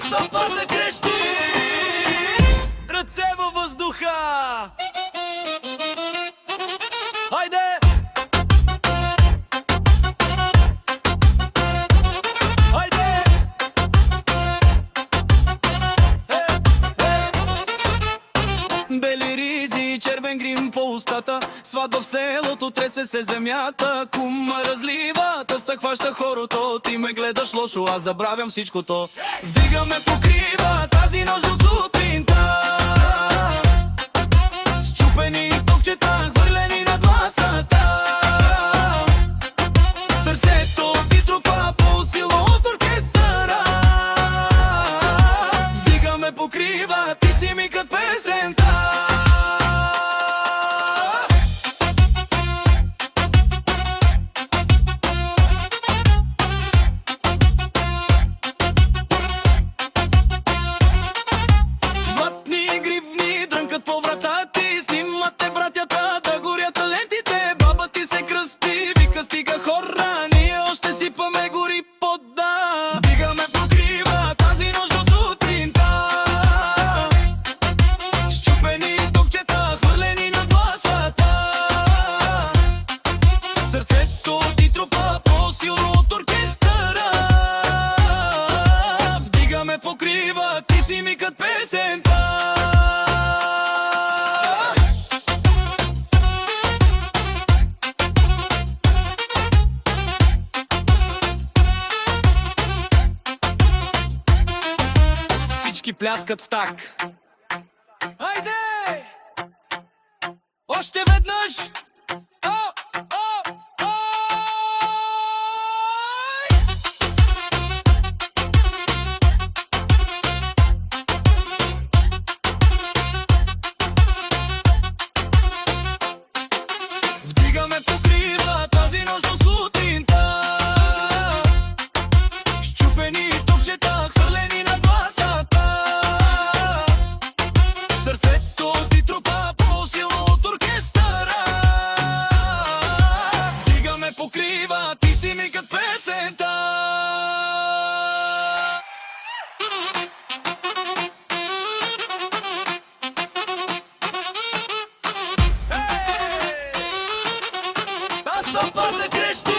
Стопата крещи, ръце във въздуха. Хайде! Хайде! Бели ризи, червен грим по устата, сватба в селото, тресе се земята. Кума разлива, тъста хваща хорото. Ти ме гледаш лошо, аз забравям всичкото. Вдигаме покрива тази нощ до сутринта. Счупени токчета, хвърлени над масата. Сърцето ти трупа по-силно от оркестъра. Вдигаме покрива, ти си ми кът песента. Покрива, ти си ми кът песента. Всички пляскат в так. Хайде! Още веднъж! Вдигаме покрива тази нощ до сутринта. Счупени топчета, хвърлени над масата. Сърцето ти трупа по-силно от оркестъра. Вдигаме покрива, ти си ми кът песента. Стопата крещи.